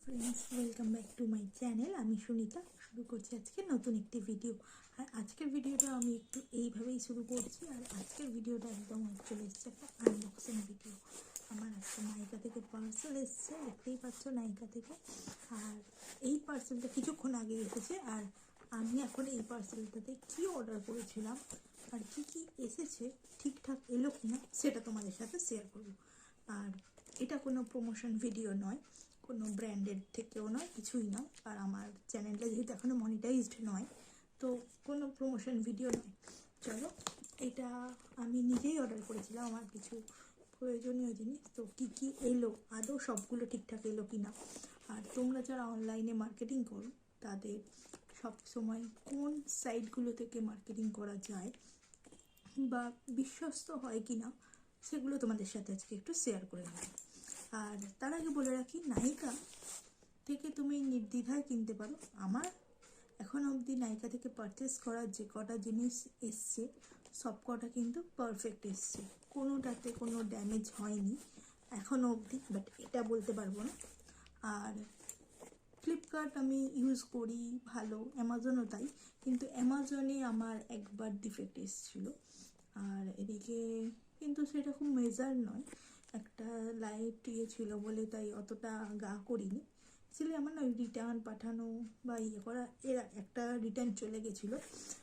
Friends, welcome back to my channel. আমি সুনিতা শুরু করছি আজকে নতুন একটি ভিডিও। আর আজকের ভিডিওটা আমি একটু এইভাবেই শুরু করছি। আর আজকের ভিডিওটা একদম চলে এসছে একটা আনবক্সিং ভিডিও। আমার একটা নায়িকা থেকে পার্সেল এসছে, দেখতেই পাচ্ছ নায়িকা থেকে। আর এই পার্সেলটা কিছুক্ষণ আগে এসেছে। আর আমি এখন এই পার্সেলটাতে কী অর্ডার করেছিলাম আর কি কি এসেছে, ঠিকঠাক এলো কিনা সেটা তোমাদের সাথে শেয়ার করব। আর এটা কোনো প্রমোশন ভিডিও নয়, কোনো ব্র্যান্ডের থেকেও নয়, কিছুই নয়। আর আমার চ্যানেলটা যেহেতু এখনও মনিটাইজড নয়, তো কোনো প্রমোশন ভিডিও নয়। চলো, এটা আমি নিজেই অর্ডার করেছিলাম আমার কিছু প্রয়োজনীয় জিনিস। তো কী কী এলো, আদৌ সবগুলো ঠিকঠাক এলো কি না। আর তোমরা যারা অনলাইনে মার্কেটিং করো তাদের সব সময় কোন সাইটগুলো থেকে মার্কেটিং করা যায় বা বিশ্বস্ত হয় কি না, সেগুলো তোমাদের সাথে আজকে একটু শেয়ার করে নেব। আর তার আগে বলে রাখি, নায়িকা থেকে তুমি নির্দ্বিধায় কিনতে পারো। আমার এখন অবধি নায়িকা থেকে পারচেস করার যে কটা জিনিস এসছে সব কটা কিন্তু পারফেক্ট এসছে, কোনোটাতে কোনো ড্যামেজ হয়নি এখনও অবধি, বাট এটা বলতে পারবো না। আর ফ্লিপকার্ট আমি ইউজ করি ভালো, অ্যামাজনও তাই, কিন্তু অ্যামাজনে আমার একবার ডিফেক্ট এসেছিলো। আর এদিকে কিন্তু সেটা খুব মেজার নয়, একটা লাইট ছিল বলে তাই অতটা গা করিনি। অ্যাকচুয়ালি আমার না রিটার্ন পাঠানো বা ইয়ে করা, এর একটা রিটার্ন চলে গেছিলো,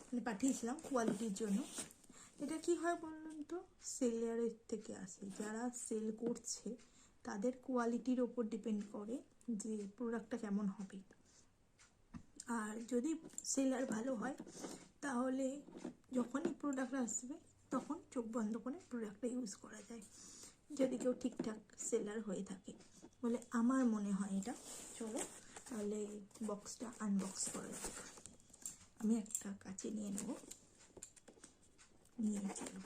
মানে পাঠিয়েছিলাম কোয়ালিটির জন্য। এটা কি হয় বলুন তো, সেলারের থেকে আসে, যারা সেল করছে তাদের কোয়ালিটির ওপর ডিপেন্ড করে যে প্রোডাক্টটা কেমন হবে। আর যদি সেলার ভালো হয় তাহলে যখনই প্রোডাক্ট আসবে তখন চোখ বন্ধ করে প্রোডাক্টটা ইউজ করা যায়, যদি কেউ ঠিকঠাক সেলার হয়ে থাকে বলে আমার মনে হয় এটা। চলো তাহলে বক্সটা আনবক্স করা যাক। আমি একটা কাঁচি নিয়ে নেব, নিয়ে চলো।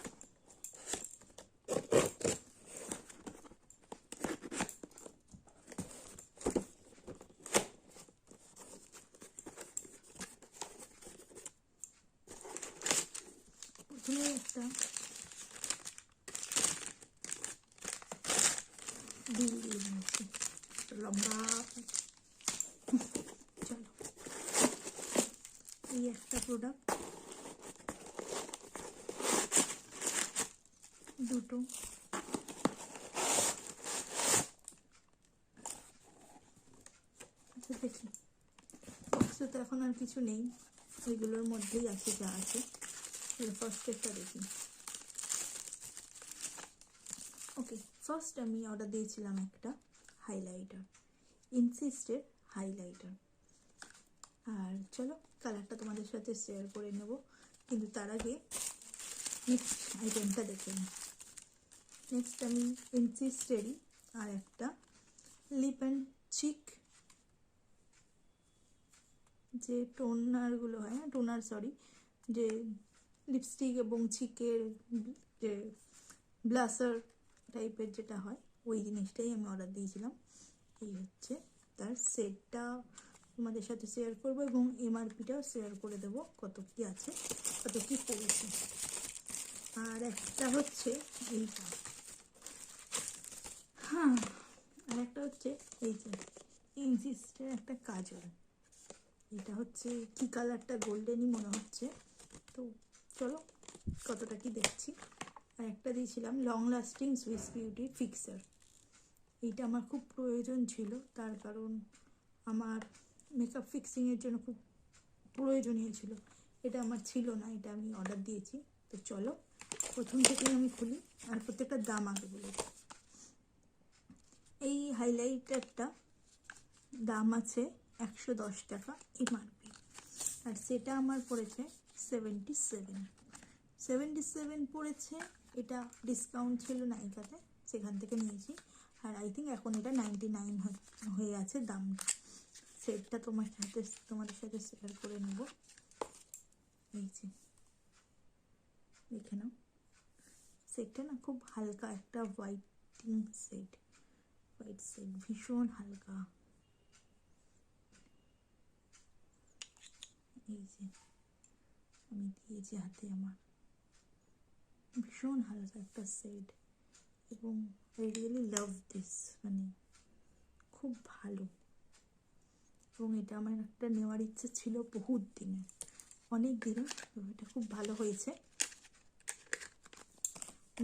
প্রথমে একটা বিল দিয়ে নিয়েছি, লম্বা। চলো, এই একটা প্রোডাক্ট, দুটো, আচ্ছা দেখি বক্সে তো এখন আর কিছু নেই, এগুলোর মধ্যেই আছে যা আছে। ফার্স্ট একটা দেখি। ওকে, ফার্স্ট আমি অর্ডার দিয়েছিলাম একটা হাইলাইটার, ইনসিস্টের হাইলাইটার। আর চলো কালারটা তোমাদের সাথে শেয়ার করে নেব, কিন্তু তার আগে নেক্সট আইটেমটা দেখে নিই। নেক্সট আমি ইনসিস্টেরই আর একটা লিপ অ্যান্ড চিক যে টোনারগুলো হয়, টোনার সরি, যে লিপস্টিক এবং চিকের যে ব্লাসার টাইপের যেটা হয়, ওই জিনিসটাই আমি অর্ডার দিয়েছিলাম। এই হচ্ছে তার সেটটা, তোমাদের সাথে শেয়ার করবো এবং এমআরপিটাও শেয়ার করে দেবো, কত কি আছে, কত কি পড়েছে। আর একটা হচ্ছে এইটা, হ্যাঁ, আর একটা হচ্ছে এই যে ইনসিস্টের একটা কাজল। এটা হচ্ছে কি কালারটা, গোল্ডেনই মনে হচ্ছে। তো চলো কতটা কি দেখছি। আর একটা দিয়েছিলাম long lasting Swiss beauty fixer. এইটা আমার খুব প্রয়োজন ছিল, তার কারণ আমার মেকআপ ফিক্সিংয়ের জন্য খুব প্রয়োজনীয় ছিল। এটা আমার ছিল না, এটা আমি অর্ডার দিয়েছি। তো চলো প্রথম থেকেই আমি খুলি, আর প্রত্যেকটা দাম আগে বলি। এই হাইলাইটারটা দাম আছে 110 টাকা এমআরপি, আর সেটা আমার পড়েছে 77 পড়েছে। এটা ডিসকাউন্ট ছিল নাইকাতে, সেখান থেকে নিয়েছি। আর আই থিঙ্ক এখন এটা 99 হয়ে আছে দামটা। সেটটা তোমাদের সাথে শেয়ার করে নেব। এই যে দেখে নাও, সেটটা না খুব হালকা একটা হোয়াইটিং সেট, হোয়াইট সেট ভীষণ হালকা। এই যে আমি দিয়েছি হাতে, আমার ভীষণ হালকা একটা সেট এবং আই রিয়েলি লাভ দিস, মানে খুব ভালো। এবং এটা আমার একটা নেওয়ার ইচ্ছে ছিল বহুত দিনে, অনেক দিনে। তো এটা খুব ভালো হয়েছে।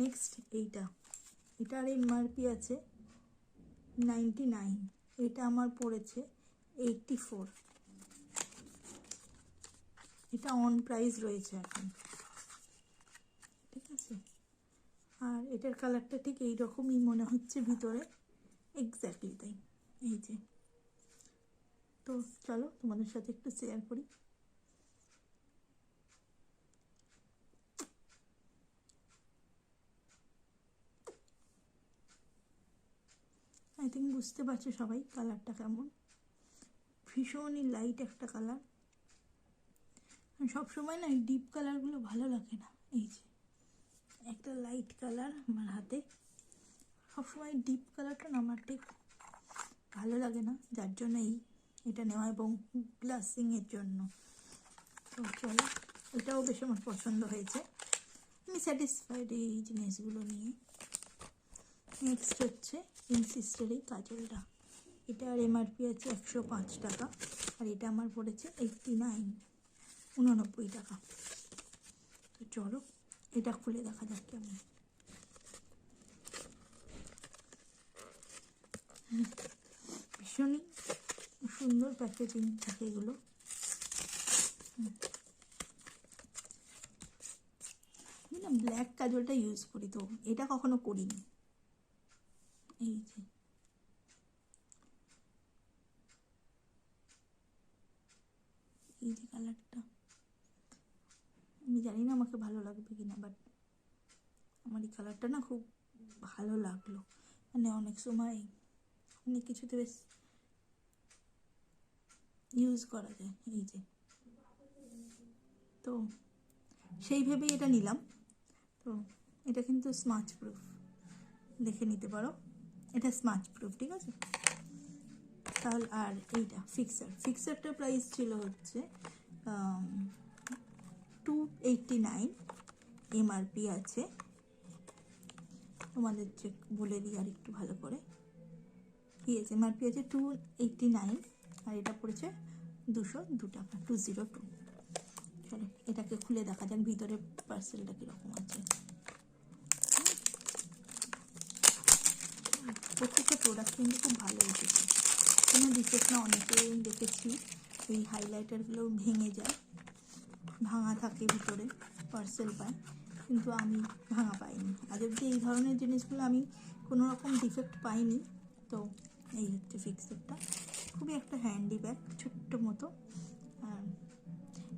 নেক্সট এটার এমআরপি আছে 99, এটা আমার পড়েছে 84। এটা অন প্রাইস রয়েছে এখন, ঠিক আছে। আর এটার কালারটা ঠিক এইরকমই মনে হচ্ছে ভিতরে, এক্স্যাক্টলি তাই। এই যে, তো চলো তোমাদের সাথে একটু শেয়ার করি। আই থিঙ্ক বুঝতে পারছো সবাই কালারটা কেমন, ভীষণই লাইট একটা কালার। সবসময় না এই ডিপ কালারগুলো ভালো লাগে না। এই যে একটা লাইট কালার আমার হাতে, সবসময় ডিপ কালারটা না আমার ঠিক ভালো লাগে না, যার জন্য এটা নেওয়া এবং গ্লাসিংয়ের জন্য। তো চলো, এটাও বেশ আমার পছন্দ হয়েছে, আমি স্যাটিসফাইড এই জিনিসগুলো নিয়ে। নেক্সট হচ্ছে ইনসিস্টের এই কাজলটা, এটার এমআরপি আছে 105 টাকা, আর এটা আমার পড়েছে 89 টাকা। তো চলো এটা খুলে দেখা যাক কেমন। ভীষণই সুন্দর প্যাকেজিং থাকে এগুলো। আমি না ব্ল্যাক কাজলটা ইউজ করি, তো এটা কখনো করিনি। এই যে কালারটা, আমি জানি না আমাকে ভালো লাগবে কিনা, বাট আমার এই কালারটা না খুব ভালো লাগলো। মানে অনেক সময় অনেক কিছুতে বেশ ইউজ করা যায়। এই যে, তো সেই ভেবেই এটা নিলাম। তো এটা কিন্তু স্মাচ প্রুফ, দেখে নিতে পারো, এটা স্মাচ প্রুফ, ঠিক আছে। তাহলে আর এইটা ফিক্সারটার প্রাইস ছিল হচ্ছে 289, এমআরপি আছে। তোমাদের চেক বলে দিই আর একটু ভালো করে, ইয়েস এমআরপি আছে 289, আর এটা পড়েছে 202 টাকা, 202। চলো এটাকে খুলে দেখা যাক ভিতরে পার্সেলটা কীরকম আছে। প্রত্যেকটা প্রোডাক্ট কিন্তু খুব ভালো এসেছে, কোনো ডিফেক্ট না। অনেকে দেখেছি এই হাইলাইটারগুলো ভেঙে যায়, ভাঙা থাকে ভিতরে, পার্সেল পায়, কিন্তু আমি ভাঙা পাইনি আজ অবধি। এই ধরনের জিনিসগুলো আমি কোনো রকম ডিফেক্ট পাইনি। তো এই হচ্ছে ফিক্সারটা, খুবই একটা হ্যান্ডি ব্যাগ, ছোট্ট মতো। আর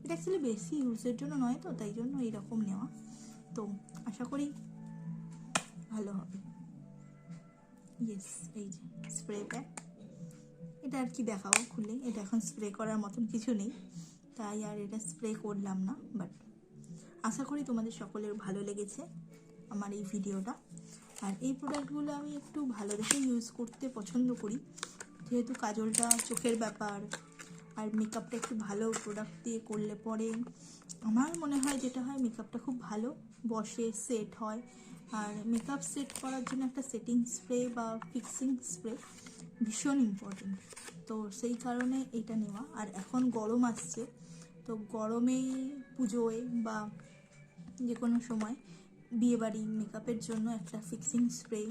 এটা অ্যাকচুয়ালি বেশি ইউজের জন্য নয়, তো তাই জন্য এইরকম নেওয়া। তো আশা করি ভালো হবে। ইয়েস, এই যে স্প্রে ব্যাগ, এটা আর কি দেখাবো খুলে, এটা এখন স্প্রে করার মতন কিছু নেই, তাই আর এটা স্প্রে করলাম না। বাট আশা করি তোমাদের সকলের ভালো লেগেছে আমার এই ভিডিওটা। আর এই প্রোডাক্টগুলো আমি একটু ভালো দেখে ইউজ করতে পছন্দ করি, যেহেতু কাজলটা চোখের ব্যাপার, আর মেকআপটা একটু ভালো প্রোডাক্ট দিয়ে করলে পরে আমার মনে হয় যেটা হয়, মেকআপটা খুব ভালো বসে, সেট হয়। আর মেকআপ সেট করার জন্য একটা সেটিং স্প্রে বা ফিক্সিং স্প্রে ভীষণ ইম্পর্টেন্ট। তো সেই কারণে এটা নেওয়া। আর এখন গরম আসছে, তো গরমে পুজোয় বা যে কোনো সময় বিয়েবাড়ি মেকআপের জন্য একটা ফিক্সিং স্প্রে,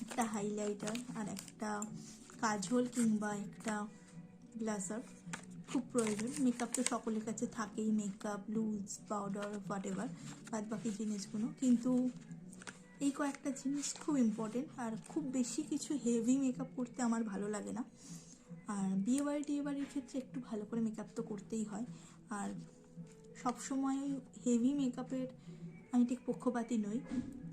একটা হাইলাইটার, আর একটা কাজল কিংবা একটা ব্লাসার খুব প্রয়োজন। মেকআপ তো সকলের কাছে থাকেই, makeup, loose, powder, whatever, বাদ বাকি জিনিসগুলো, কিন্তু এই কয়েকটা জিনিস খুব ইম্পর্টেন্ট। আর খুব বেশি কিছু হেভি মেকআপ করতে আমার ভালো লাগে না। আর বিয়েবাড়ির ক্ষেত্রে একটু ভালো করে মেকআপ তো করতেই হয়। আর সবসময় হেভি মেকআপের আমি ঠিক পক্ষপাতী নই,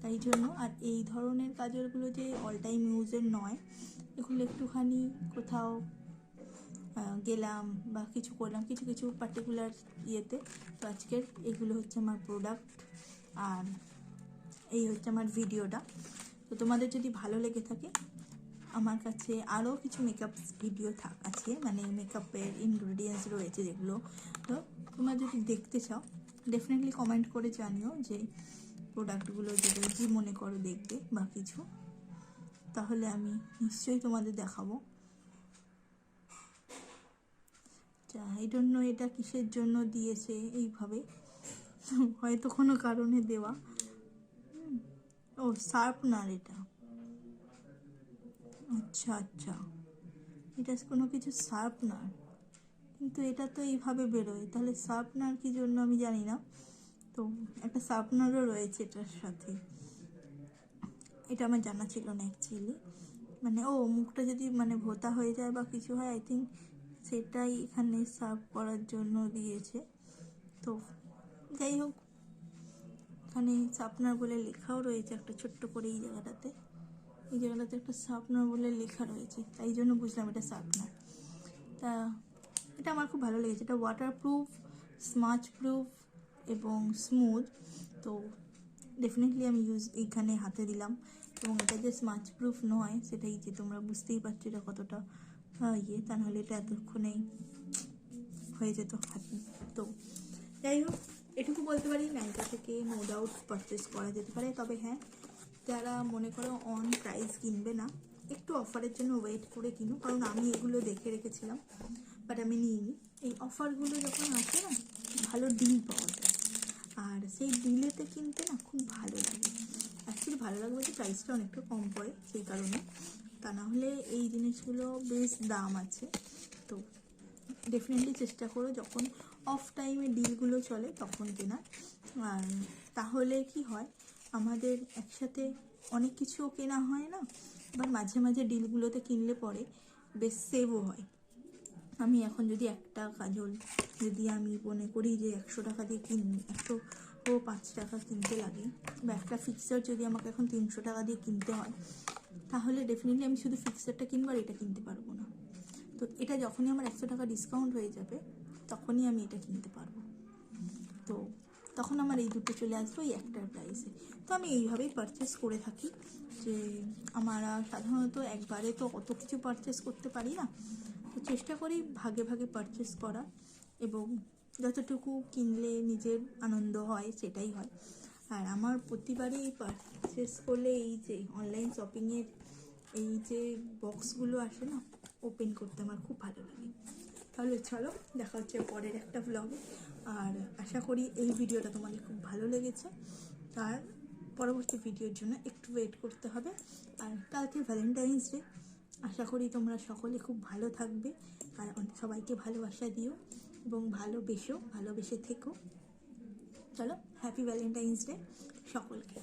তাই জন্য। আর এই ধরনের কাজলগুলো যে অল টাইম ইউজের নয়, এগুলো একটুখানি কোথাও গেলাম বা কিছু করলাম, কিছু কিছু পার্টিকুলার ইয়েতে। তো আজকের এগুলো হচ্ছে আমার প্রোডাক্ট, আর এই হচ্ছে আমার ভিডিওটা। তো তোমাদের যদি ভালো লেগে থাকে, আমার কাছে আরও কিছু মেকআপ ভিডিও আছে, মানে মেকআপের ইনগ্রেডিয়েন্টস রয়েছে যেগুলো। তো তোমরা যদি দেখতে চাও, ডেফিনেটলি কমেন্ট করে জানিও যে প্রোডাক্টগুলো যেগুলো কি মনে করো দেখবে বা কিছু, তাহলে আমি নিশ্চয়ই তোমাদের দেখাবো। এই জন্য এটা কিসের জন্য দিয়েছে এইভাবে, হয়তো কোনো কারণে দেওয়া। ও শার্পনার এটা, আচ্ছা আচ্ছা, এটা কোনো কিছু শার্পনার, কিন্তু এটা তো এইভাবে বেরোয়, তাহলে শার্পনার কী জন্য আমি জানি না। তো একটা শার্পনারও রয়েছে এটার সাথে, এটা আমার জানা ছিল না অ্যাকচুয়ালি। মানে মুখটা যদি মানে ভোঁতা হয়ে যায় বা কিছু হয়, আই থিঙ্ক সেটাই এখানে সার্ভ করার জন্য দিয়েছে। তো যাই হোক, এখানে শার্পনার বলে লেখাও রয়েছে একটা ছোট্ট করে এই জায়গাটাতে একটা শার্পনার বলে লেখা রয়েছে, তাই জন্য বুঝলাম এটা শার্পনার। তা এটা আমার খুব ভালো লেগেছে, এটা ওয়াটারপ্রুফ, স্মাচ প্রুফ এবং স্মুথ। তো ডেফিনেটলি আমি এইখানে হাতে দিলাম, এবং এটা যে স্মাচ প্রুফ নয় সেটাই যে তোমরা বুঝতেই পারছো এটা কতটা তা নাহলে এটা এতক্ষণেই হয়ে যেত হাতে। তো যাই হোক, এটুকু বলতে পারি নাইকা থেকে নো ডাউট পারচেস করা যেতে পারে। তবে হ্যাঁ, যারা মনে করো অন প্রাইস কিনবে না, একটু অফারের জন্য ওয়েট করে কিনো, কারণ আমি এগুলো দেখে রেখেছিলাম বাট আমি নিইনি। এই অফারগুলো যখন আসে না, ভালো ডিল পাওয়া যায়, আর সেই ডিলেতে কিনতে না খুব ভালো লাগে। অ্যাকচুয়ালি ভালো লাগে বলতে প্রাইসটা অনেকটা কম পড়ে সেই কারণে, তা না হলে এই জিনিসগুলো বেশ দাম আছে। তো ডেফিনেটলি চেষ্টা করো যখন অফ টাইমে ডিলগুলো চলে তখন কেনা, আর তাহলে কি হয় আমাদের একসাথে অনেক কিছুও কেনা হয় না, বা মাঝে মাঝে ডিলগুলোতে কিনলে পরে বেশ সেভও হয়। আমি এখন যদি একটা কাজল যদি আমি মনে করি যে 100 টাকা দিয়ে 105 টাকা কিনতে লাগে, বা একটা ফিক্সার যদি আমাকে এখন 300 টাকা দিয়ে কিনতে হয়, তাহলে ডেফিনেটলি আমি শুধু ফিক্সারটা কিনবো আর এটা কিনতে পারবো না। তো এটা যখনই আমার 100 টাকা ডিসকাউন্ট হয়ে যাবে তখনই আমি এটা কিনতে পারবো। তো তখন আমার এই দুটো চলে আসবে ওই একটার প্রাইসে। তো আমি এইভাবেই পারচেস করে থাকি, যে আমরা সাধারণত একবারে তো অত কিছু পারচেস করতে পারি না, তো চেষ্টা করি ভাগে ভাগে পারচেস করা, এবং যতটুকু কিনলে নিজের আনন্দ হয় সেটাই হয়। আর আমার প্রতিবারই পারচেস করলে এই যে অনলাইন শপিংয়ের এই যে বক্সগুলো আসে না, ওপেন করতে আমার খুব ভালো লাগে। তাহলে চলো, দেখা হচ্ছে পরের একটা ব্লগে। আর আশা করি এই ভিডিওটা তোমাদের খুব ভালো লেগেছে, আর পরবর্তী ভিডিওর জন্য একটু ওয়েট করতে হবে। আর কালকে ভ্যালেন্টাইন্স ডে, আশা করি তোমরা সকলে খুব ভালো থাকবে, আর সবাইকে ভালোবাসা দিও এবং ভালোবেসে থেকো। চলো, হ্যাপি ভ্যালেন্টাইন্স ডে সকলকে।